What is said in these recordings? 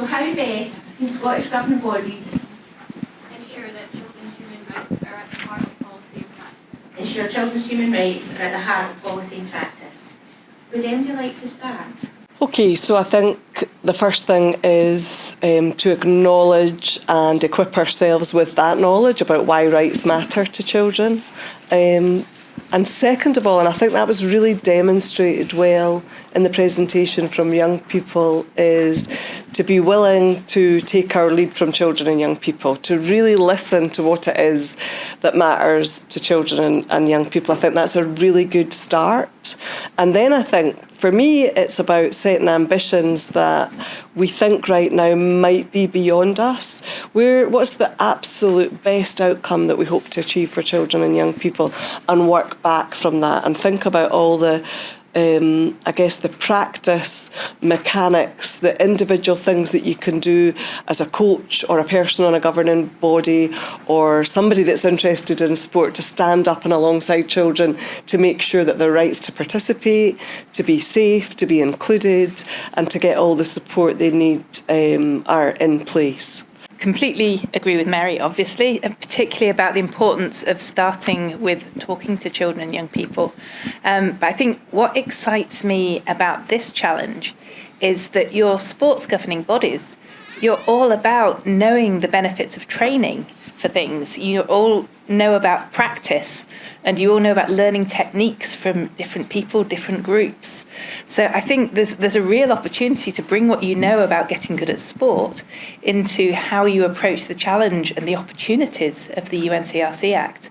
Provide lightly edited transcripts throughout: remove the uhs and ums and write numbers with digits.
So how best can Scottish governing bodies ensure that children's human rights are at the heart of policy and practice? ensure children's human rights are at the heart of policy and practice? Would anybody like to start? Okay, so I think the first thing is to acknowledge and equip ourselves with that knowledge about why rights matter to children. And second of all, and I think that was really demonstrated well in the presentation from young people, is to be willing to take our lead from children and young people, to really listen to what it is that matters to children and young people. I think that's a really good start. And then I think, for me, it's about setting ambitions that we think right now might be beyond us. What's the absolute best outcome that we hope to achieve for children and young people, and work back from that and think about all the the practice mechanics, the individual things that you can do as a coach or a person on a governing body or somebody that's interested in sport, to stand up and alongside children to make sure that their rights to participate, to be safe, to be included, and to get all the support they need are in place. Completely agree with Mary, obviously, and particularly about the importance of starting with talking to children and young people. But I think what excites me about this challenge is that your sports governing bodies, you're all about knowing the benefits of training for things. You all know about practice, and you all know about learning techniques from different people, different groups. So I think there's a real opportunity to bring what you know about getting good at sport into how you approach the challenge and the opportunities of the UNCRC Act.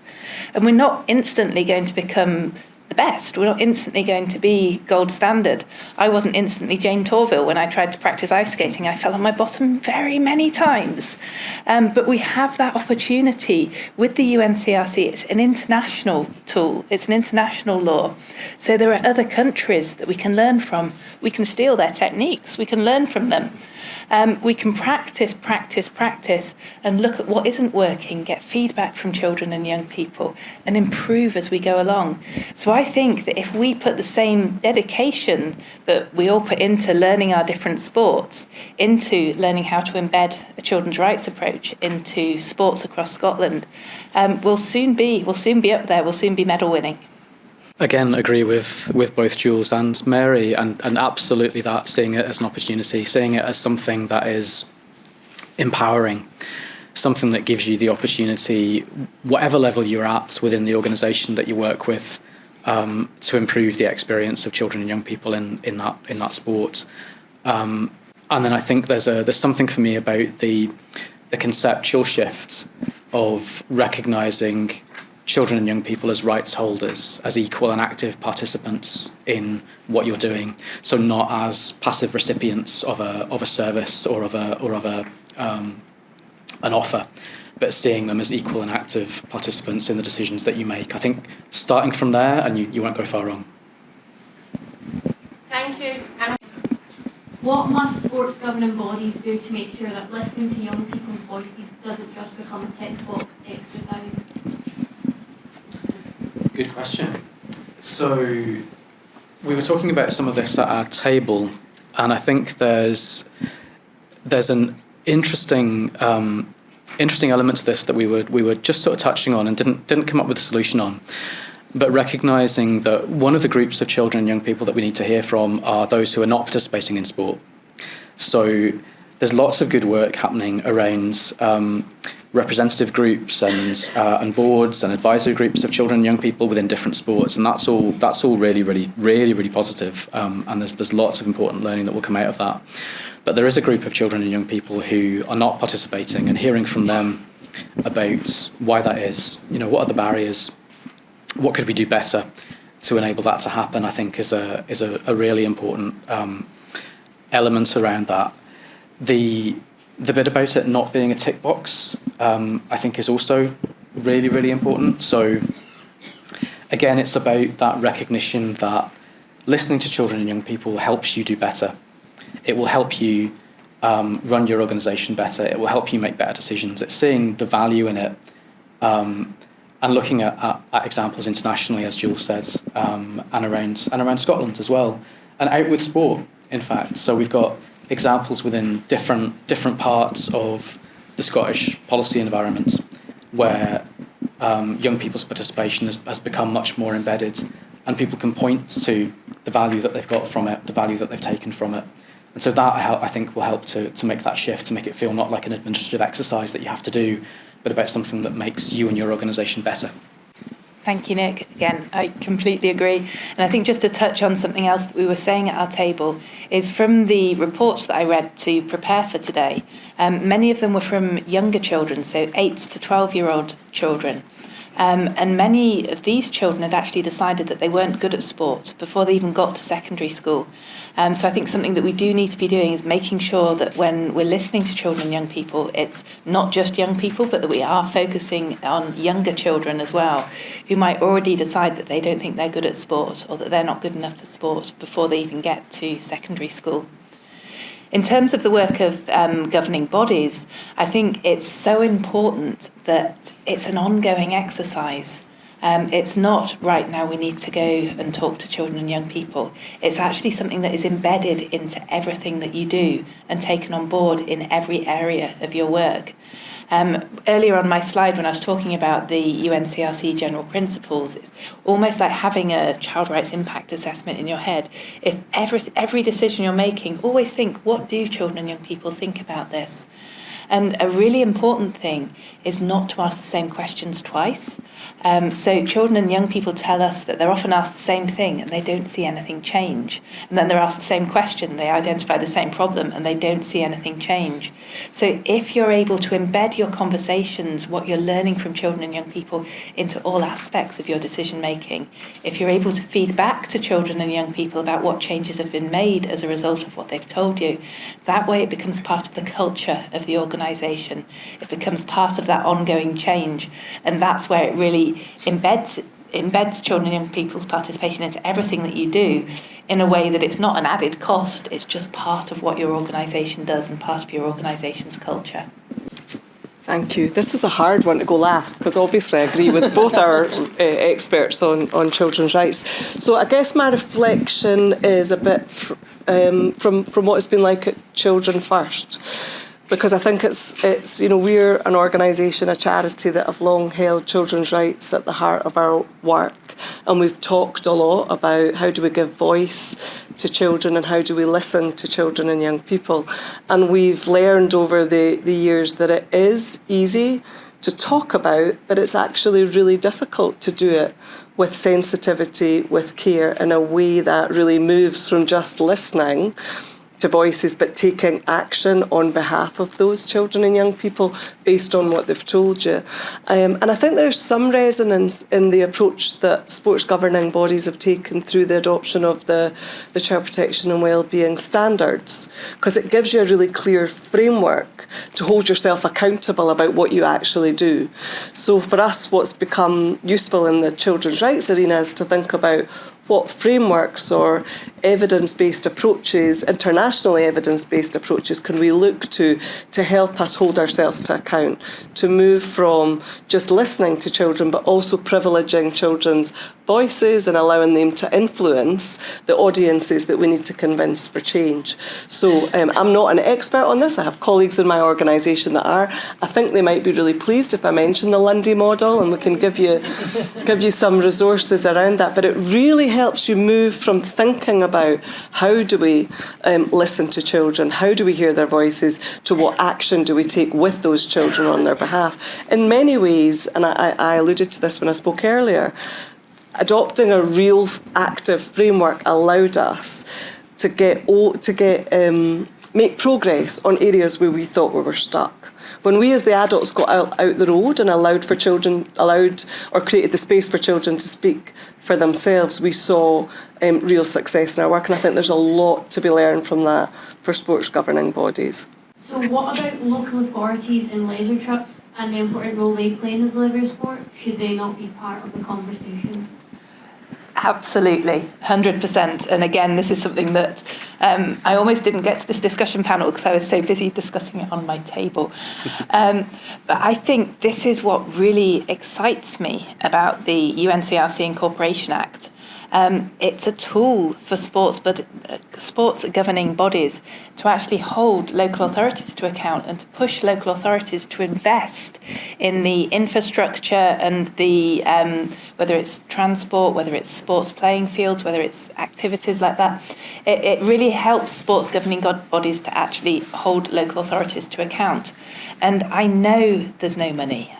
And we're not instantly going to become the best. We're not instantly going to be gold standard. I wasn't instantly Jane Torville when I tried to practice ice skating. I fell on my bottom very many times. But we have that opportunity with the UNCRC. It's an international tool. It's an international law. So there are other countries that we can learn from. We can steal their techniques. We can learn from them. We can practice, and look at what isn't working, get feedback from children and young people, and improve as we go along. So I think that if we put the same dedication that we all put into learning our different sports, into learning how to embed a children's rights approach into sports across Scotland, we'll soon be up there, we'll soon be medal winning. Again, agree with both Jules and Mary, and absolutely that, seeing it as an opportunity, seeing it as something that is empowering, something that gives you the opportunity, whatever level you're at within the organisation that you work with, to improve the experience of children and young people in that sport. And then I think there's something for me about the conceptual shift of recognising children and young people as rights holders, as equal and active participants in what you're doing. So not as passive recipients of a service or of an offer, but seeing them as equal and active participants in the decisions that you make. I think starting from there, and you won't go far wrong. Thank you. What must sports governing bodies do to make sure that listening to young people's voices doesn't just become a tick box exercise? Good question. So we were talking about some of this at our table, and I think there's an interesting element to this that we were just sort of touching on and didn't come up with a solution on. But recognising that one of the groups of children and young people that we need to hear from are those who are not participating in sport. So there's lots of good work happening around representative groups and boards and advisory groups of children and young people within different sports, and that's all really positive. And there's lots of important learning that will come out of that. But there is a group of children and young people who are not participating, and hearing from them about why that is. What are the barriers? What could we do better to enable that to happen? I think is a really important element around that. The bit about it not being a tick box, I think, is also really important. So again, it's about that recognition that listening to children and young people helps you do better. It will help you run your organisation better. It will help you make better decisions. It's seeing the value in it, and looking at examples internationally, as Jules said, and around Scotland as well, and out with sport, in fact. So we've got examples within different parts of the Scottish policy environment where young people's participation has become much more embedded, and people can point to the value that they've got from it, the value that they've taken from it. And so that, I think, will help to make that shift, to make it feel not like an administrative exercise that you have to do, but about something that makes you and your organisation better. Thank you, Nick. Again, I completely agree. And I think just to touch on something else that we were saying at our table is from the reports that I read to prepare for today, many of them were from younger children, so 8 to 12-year-old children. And many of these children had actually decided that they weren't good at sport before they even got to secondary school. So I think something that we do need to be doing is making sure that when we're listening to children and young people, it's not just young people, but that we are focusing on younger children as well, who might already decide that they don't think they're good at sport or that they're not good enough for sport before they even get to secondary school. In terms of the work of governing bodies, I think it's so important that it's an ongoing exercise. It's not right now we need to go and talk to children and young people. It's actually something that is embedded into everything that you do and taken on board in every area of your work. Earlier on my slide, when I was talking about the UNCRC general principles, it's almost like having a child rights impact assessment in your head. If every decision you're making, always think, what do children and young people think about this? And a really important thing is not to ask the same questions twice. So children and young people tell us that they're often asked the same thing and they don't see anything change. And then they're asked the same question, they identify the same problem and they don't see anything change. So if you're able to embed your conversations, what you're learning from children and young people into all aspects of your decision making, if you're able to feed back to children and young people about what changes have been made as a result of what they've told you, that way it becomes part of the culture of the organisation. It becomes part of that ongoing change, and that's where it really embeds children and young people's participation into everything that you do in a way that it's not an added cost, it's just part of what your organisation does and part of your organisation's culture. Thank you. This was a hard one to go last because obviously I agree with both our experts on children's rights. So I guess my reflection is a bit from what it's been like at Children First. Because I think it's we're an organisation, a charity that have long held children's rights at the heart of our work, and we've talked a lot about how do we give voice to children and how do we listen to children and young people, and we've learned over the years that it is easy to talk about, but it's actually really difficult to do it with sensitivity, with care, in a way that really moves from just listening to voices, but taking action on behalf of those children and young people based on what they've told you. And I think there's some resonance in the approach that sports governing bodies have taken through the adoption of the child protection and wellbeing standards, because it gives you a really clear framework to hold yourself accountable about what you actually do. So for us, what's become useful in the children's rights arena is to think about what frameworks or evidence-based approaches, internationally evidence-based approaches, can we look to help us hold ourselves to account, to move from just listening to children but also privileging children's voices and allowing them to influence the audiences that we need to convince for change. So I'm not an expert on this. I have colleagues in my organisation that are. I think they might be really pleased if I mention the Lundy model, and we can give you some resources around that. But it really helps you move from thinking about how do we listen to children, how do we hear their voices, to what action do we take with those children on their behalf. In many ways, and I alluded to this when I spoke earlier, adopting a real active framework allowed us to make progress on areas where we thought we were stuck. When we as the adults got out the road and allowed or created the space for children to speak for themselves, we saw real success in our work, and I think there's a lot to be learned from that for sports governing bodies. So what about local authorities and leisure trusts and the important role they play in the delivery of sport? Should they not be part of the conversation? Absolutely, 100%. And again, this is something that I almost didn't get to this discussion panel because I was so busy discussing it on my table. But I think this is what really excites me about the UNCRC Incorporation Act. It's a tool for sports governing bodies to actually hold local authorities to account and to push local authorities to invest in the infrastructure and the whether it's transport, whether it's sports playing fields, whether it's activities like that. It really helps sports governing bodies to actually hold local authorities to account. And I know there's no money,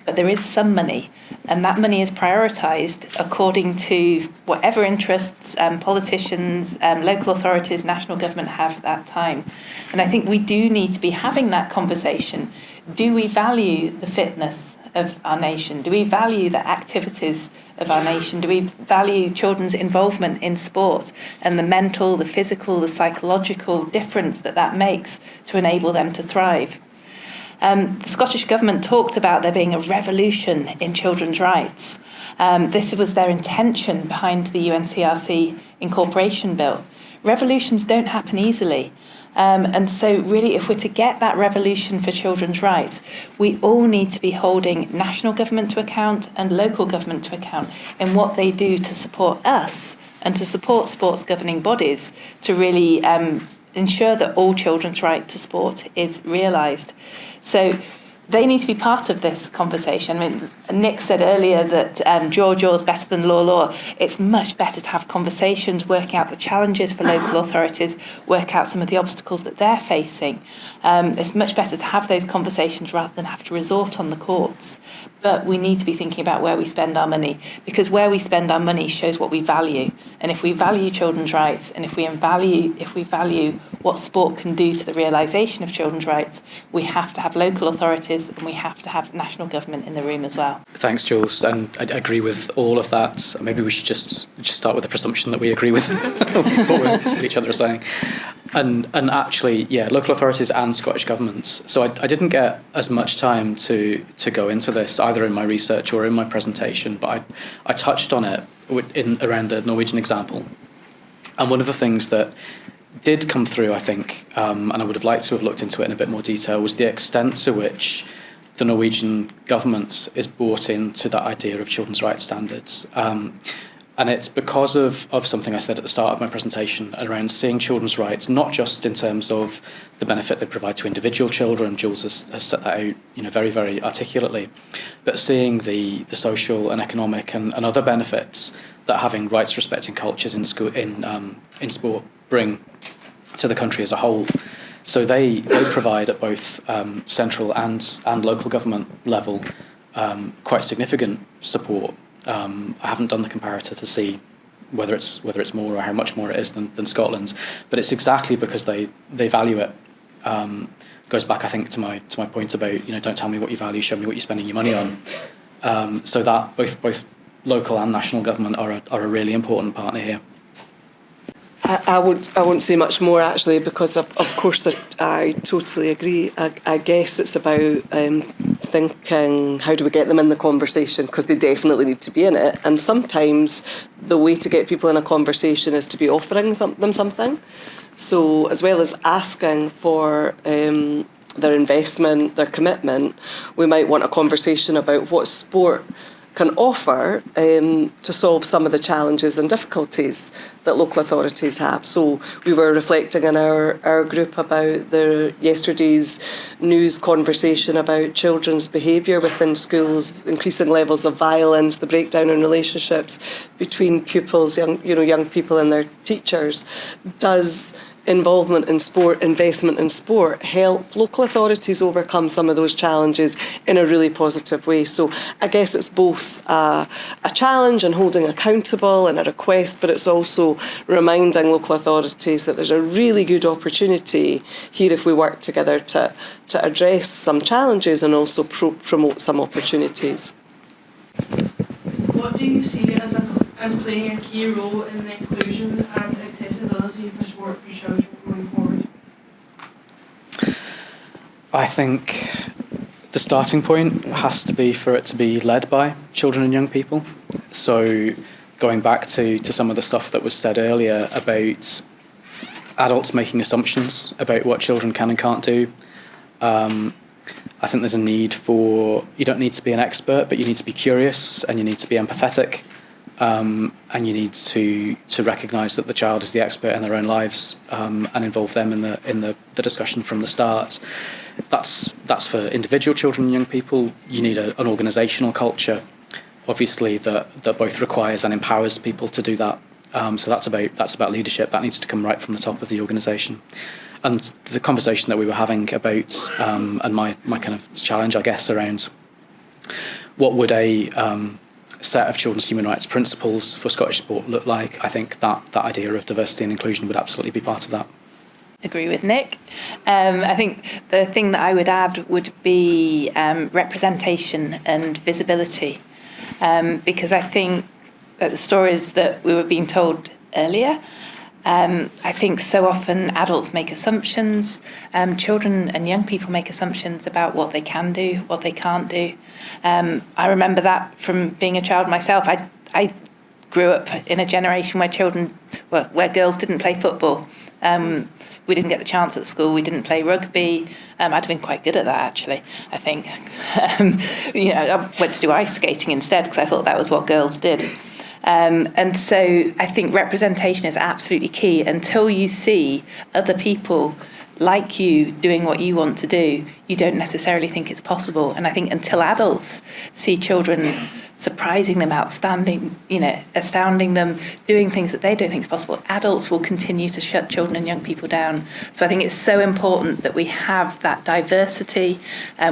but there is some money, and that money is prioritised according to whatever interests politicians, local authorities, national government have at that time. And I think we do need to be having that conversation. Do we value the fitness of our nation? Do we value the activities of our nation? Do we value children's involvement in sport and the mental, the physical, the psychological difference that makes to enable them to thrive? The Scottish Government talked about there being a revolution in children's rights. This was their intention behind the UNCRC Incorporation Bill. Revolutions don't happen easily. And so really, if we're to get that revolution for children's rights, we all need to be holding national government to account and local government to account in what they do to support us and to support sports governing bodies to really ensure that all children's right to sport is realised. So they need to be part of this conversation. I mean, Nick said earlier that jaw's better than law. It's much better to have conversations, work out the challenges for local authorities, work out some of the obstacles that they're facing. It's much better to have those conversations rather than have to resort on the courts. But we need to be thinking about where we spend our money, because where we spend our money shows what we value. And if we value children's rights, and if we value what sport can do to the realisation of children's rights, we have to have local authorities and we have to have national government in the room as well. Thanks, Jules, and I agree with all of that. Maybe we should just start with the presumption that we agree with what each other are saying. And actually, yeah, local authorities and Scottish governments. So I didn't get as much time to go into this either in my research or in my presentation, but I touched on it around the Norwegian example. And one of the things that did come through, I think, and I would have liked to have looked into it in a bit more detail, was the extent to which the Norwegian government is bought into that idea of children's rights standards. And it's because of something I said at the start of my presentation around seeing children's rights, not just in terms of the benefit they provide to individual children, Jules has set that out, very, very articulately, but seeing the social and economic and other benefits that having rights-respecting cultures in sport bring to the country as a whole. So they provide at both central and local government level quite significant support. I haven't done the comparator to see whether it's more or how much more it is than Scotland's, but it's exactly because they value it. Goes back, I think, to my point about don't tell me what you value, show me what you're spending your money on. So that both local and national government are a really important partner here. I won't say much more actually, because of course I totally agree. I guess it's about thinking, how do we get them in the conversation, because they definitely need to be in it, and sometimes the way to get people in a conversation is to be offering them something. So as well as asking for their investment, their commitment, we might want a conversation about what sport can offer to solve some of the challenges and difficulties that local authorities have. So we were reflecting in our group about yesterday's news conversation about children's behaviour within schools, increasing levels of violence, the breakdown in relationships between pupils, young people and their teachers. Does involvement in sport, investment in sport, help local authorities overcome some of those challenges in a really positive way? So I guess it's both a challenge and holding accountable and a request, but it's also reminding local authorities that there's a really good opportunity here if we work together to address some challenges and also promote some opportunities. What do you see as playing a key role in the inclusion and accessibility for sport for children going forward? I think the starting point has to be for it to be led by children and young people. So going back to some of the stuff that was said earlier about adults making assumptions about what children can and can't do, I think there's a need you don't need to be an expert, but you need to be curious and you need to be empathetic. and you need to recognise that the child is the expert in their own lives, and involve them in the discussion from the start. That's for individual children and young people. You need an organisational culture, obviously, that both requires and empowers people to do that. So that's about leadership. That needs to come right from the top of the organisation. And the conversation that we were having about, and my kind of challenge, I guess, around what would a set of children's human rights principles for Scottish sport look like, I think that idea of diversity and inclusion would absolutely be part of that. Agree with Nick. I think the thing that I would add would be representation and visibility, because I think that the stories that we were being told earlier, I think so often adults make assumptions, children and young people make assumptions about what they can do, what they can't do. I remember that from being a child myself. I grew up in a generation where girls didn't play football. We didn't get the chance at school. We didn't play rugby. I'd have been quite good at that, actually, I think. I went to do ice skating instead because I thought that was what girls did. And so I think representation is absolutely key. Until you see other people like you doing what you want to do, you don't necessarily think it's possible. And I think until adults see children surprising them, astounding them, doing things that they don't think is possible, adults will continue to shut children and young people down. So I think it's so important that we have that diversity,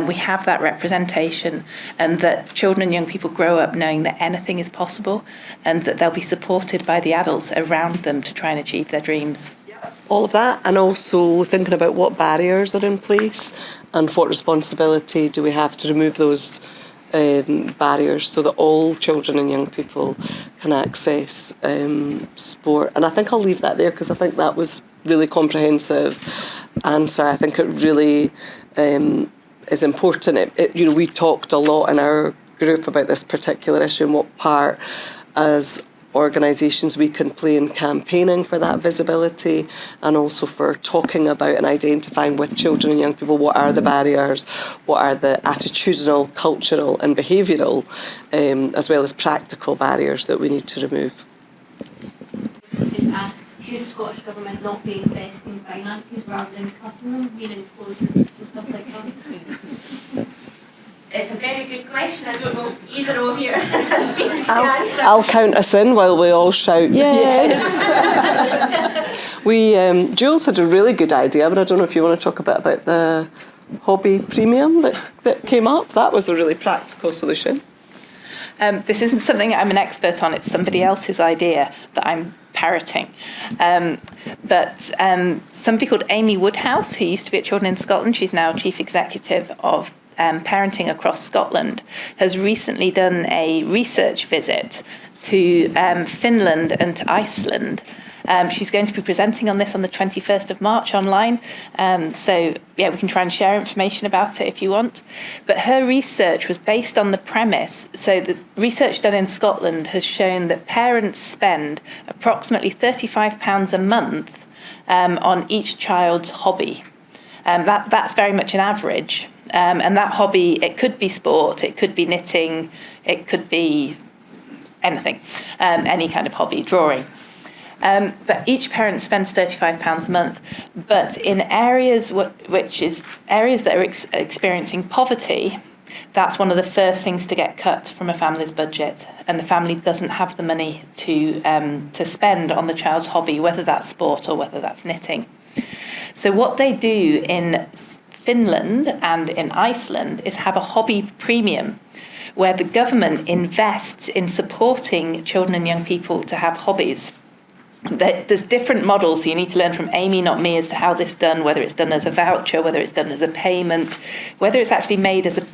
we have that representation, and that children and young people grow up knowing that anything is possible and that they'll be supported by the adults around them to try and achieve their dreams. All of that, and also thinking about what barriers are in place and what responsibility do we have to remove those barriers so that all children and young people can access sport. And I think I'll leave that there because I think that was really comprehensive answer. I think it really is important. We talked a lot in our group about this particular issue and what part as organisations we can play in campaigning for that visibility, and also for talking about and identifying with children and young people what are the barriers, what are the attitudinal, cultural and behavioural, as well as practical barriers that we need to remove. Just ask, should Scottish Government not be investing finances rather than cutting them, meaning closures and stuff like that? It's a very good question. I don't know either of you has been the answer. I'll count us in while we all shout yes. Jules had a really good idea, but I don't know if you want to talk a bit about the hobby premium that came up. That was a really practical solution. This isn't something I'm an expert on. It's somebody else's idea that I'm parroting. But somebody called Amy Woodhouse, who used to be at Children in Scotland, she's now Chief Executive of Parenting Across Scotland, has recently done a research visit to Finland and to Iceland. She's going to be presenting on this on the 21st of March online. So we can try and share information about it if you want. But her research was based on the premise. So the research done in Scotland has shown that parents spend approximately £35 a month on each child's hobby. That's very much an average. And that hobby, it could be sport, it could be knitting, it could be anything, any kind of hobby, drawing. But each parent spends £35 a month. But in areas areas that are experiencing poverty, that's one of the first things to get cut from a family's budget, and the family doesn't have the money to spend on the child's hobby, whether that's sport or whether that's knitting. So what they do in Finland and in Iceland is have a hobby premium, where the government invests in supporting children and young people to have hobbies. There's different models, so you need to learn from Amy, not me, as to how this is done, whether it's done as a voucher, whether it's done as a payment, whether it's actually made as a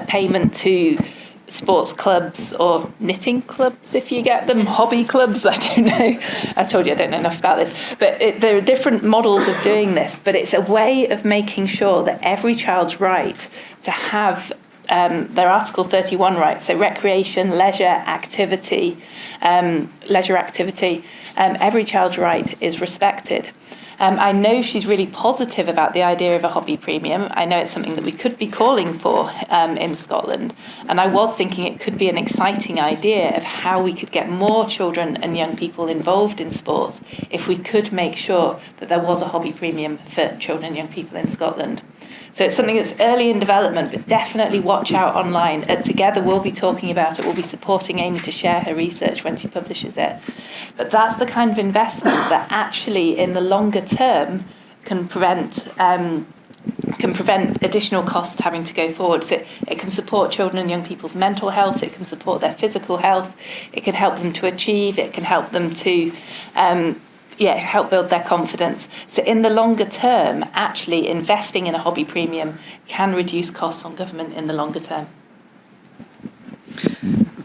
payment to sports clubs or knitting clubs, if you get them, hobby clubs, I don't know. I told you I don't know enough about this. But there are different models of doing this, but it's a way of making sure that every child's right to have their Article 31 rights, so recreation, leisure activity, every child's right is respected. I know she's really positive about the idea of a hobby premium. I know it's something that we could be calling for in Scotland. And I was thinking it could be an exciting idea of how we could get more children and young people involved in sports if we could make sure that there was a hobby premium for children and young people in Scotland. So it's something that's early in development, but definitely watch out online. Together we'll be talking about it. We'll be supporting Amy to share her research when she publishes it. But that's the kind of investment that actually in the longer term can prevent additional costs having to go forward. So it can support children and young people's mental health, it can support their physical health, it can help them to achieve, it can help them to help build their confidence. So in the longer term, actually investing in a hobby premium can reduce costs on government in the longer term.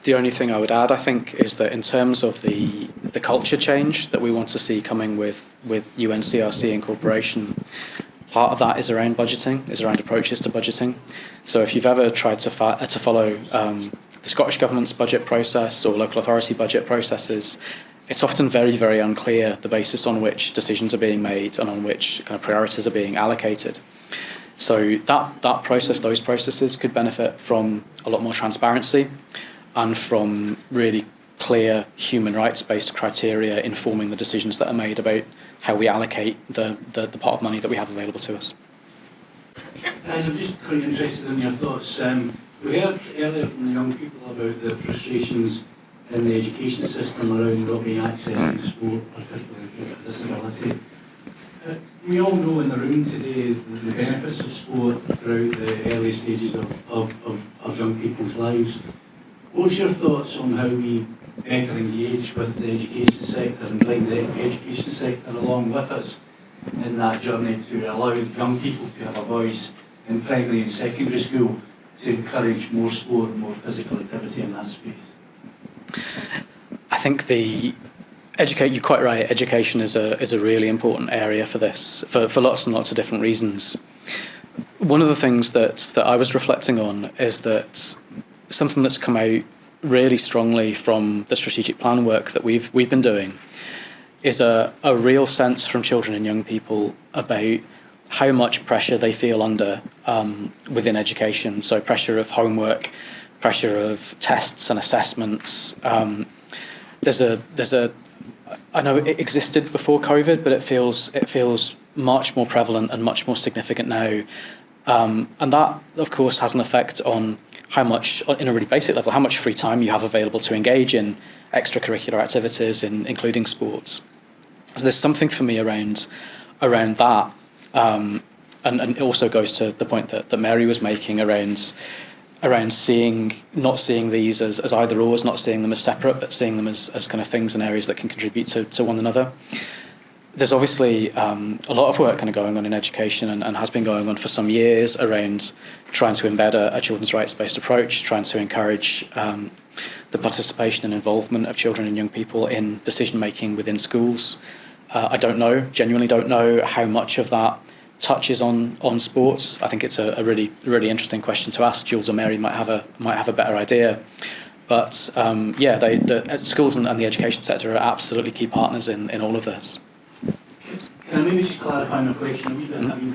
The only thing I would add, I think, is that in terms of the culture change that we want to see coming with UNCRC incorporation, part of that is around budgeting, is around approaches to budgeting. So if you've ever tried to follow the Scottish Government's budget process or local authority budget processes, it's often very, very unclear the basis on which decisions are being made and on which kind of priorities are being allocated. So that process, those processes could benefit from a lot more transparency and from really clear human rights-based criteria informing the decisions that are made about how we allocate the pot of money that we have available to us. Guys, I'm just quite interested in your thoughts. We heard earlier from the young people about the frustrations in the education system around not being accessing sport, particularly if you've got a disability. We all know in the room today the benefits of sport throughout the early stages of young people's lives. What's your thoughts on how we better engage with the education sector and bring the education sector along with us in that journey to allow young people to have a voice in primary and secondary school to encourage more sport and more physical activity in that space? I think you're quite right, education is a really important area for this, for lots and lots of different reasons. One of the things that I was reflecting on is that something that's come out really strongly from the strategic plan work that we've been doing is a real sense from children and young people about how much pressure they feel under within education. So pressure of homework, pressure of tests and assessments. I know it existed before COVID, but it feels much more prevalent and much more significant now. And that, of course, has an effect on how much, in a really basic level, how much free time you have available to engage in extracurricular activities, including sports. So there's something for me around that. And it also goes to the point that Mary was making around not seeing these as either ors, not seeing them as separate, but seeing them as kind of things and areas that can contribute to one another. There's obviously a lot of work kind of going on in education and has been going on for some years around trying to embed a children's rights-based approach, trying to encourage the participation and involvement of children and young people in decision-making within schools. I genuinely don't know how much of that touches on sports. I think it's a really, really interesting question to ask. Jules or Mary might have a better idea. But the schools and the education sector are absolutely key partners in all of this. Can I maybe just clarify my question a wee bit? I mean,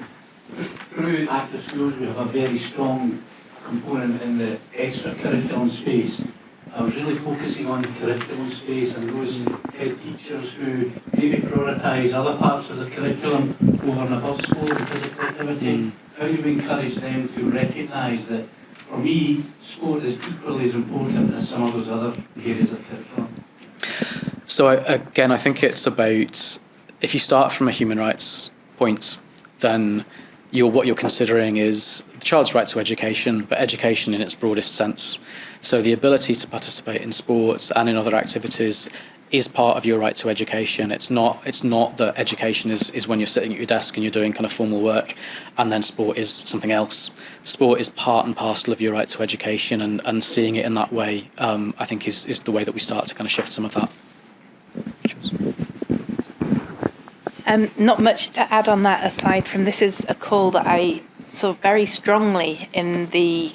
through Active Schools we have a very strong component in the extracurriculum space. I was really focusing on the curriculum space and those head teachers who maybe prioritise other parts of the curriculum over and above sport and physical activity. How do we encourage them to recognise that, for me, sport is equally as important as some of those other areas of curriculum? So again, I think it's about, if you start from a human rights point, then what you're considering is the child's right to education, but education in its broadest sense. So the ability to participate in sports and in other activities is part of your right to education. It's not that education is when you're sitting at your desk and you're doing kind of formal work and then sport is something else. Sport is part and parcel of your right to education, and seeing it in that way, I think is the way that we start to kind of shift some of that. Not much to add on that aside from this is a call that I sort of very strongly in the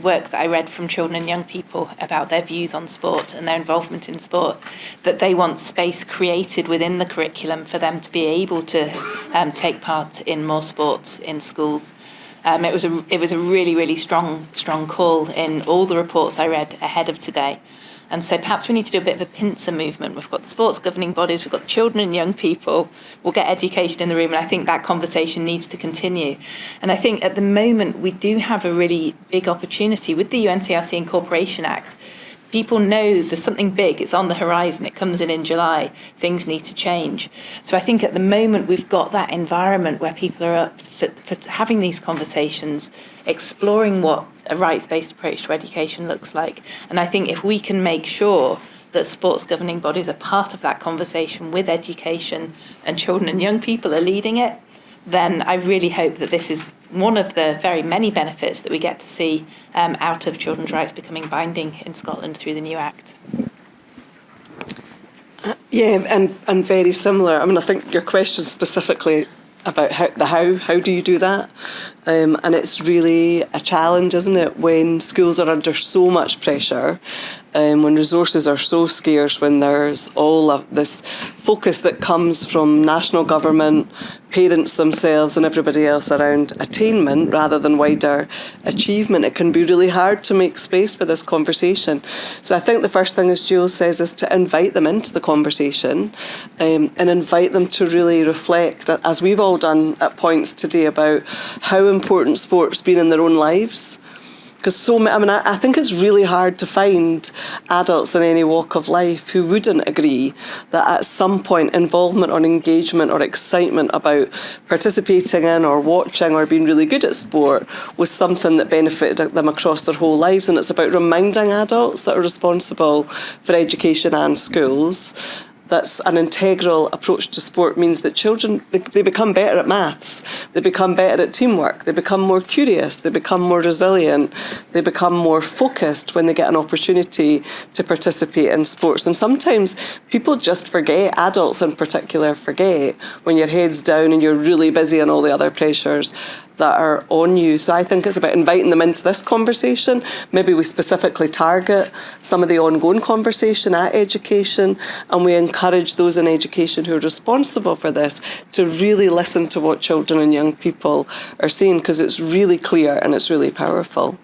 work that I read from children and young people about their views on sport and their involvement in sport, that they want space created within the curriculum for them to be able to take part in more sports in schools. It was a really, really strong call in all the reports I read ahead of today. And so perhaps we need to do a bit of a pincer movement. We've got the sports governing bodies, we've got the children and young people, we'll get education in the room, and I think that conversation needs to continue. And I think at the moment we do have a really big opportunity with the UNCRC Incorporation Act. People know there's something big, it's on the horizon, it comes in July, things need to change. So I think at the moment we've got that environment where people are up for having these conversations, exploring what a rights-based approach to education looks like. And I think if we can make sure that sports governing bodies are part of that conversation with education and children and young people are leading it, then I really hope that this is one of the very many benefits that we get to see out of children's rights becoming binding in Scotland through the new Act. Yeah, and very similar. I mean, I think your question specifically about how do you do that? And it's really a challenge, isn't it, when schools are under so much pressure, when resources are so scarce, when there's all of this focus that comes from national government, parents themselves and everybody else around attainment rather than wider achievement. It can be really hard to make space for this conversation. So I think the first thing, as Jules says, is to invite them into the conversation and invite them to really reflect, as we've all done at points today, about how important sport's been in their own lives. Because I think it's really hard to find adults in any walk of life who wouldn't agree that at some point involvement or engagement or excitement about participating in or watching or being really good at sport was something that benefited them across their whole lives. And it's about reminding adults that are responsible for education and schools that's an integral approach to sport means that children, they become better at maths, they become better at teamwork, they become more curious, they become more resilient, they become more focused when they get an opportunity to participate in sports. And sometimes people just forget, adults in particular forget, when your head's down and you're really busy on all the other pressures that are on you. So I think it's about inviting them into this conversation. Maybe we specifically target some of the ongoing conversation at education, and we encourage those in education who are responsible for this to really listen to what children and young people are saying, because it's really clear and it's really powerful.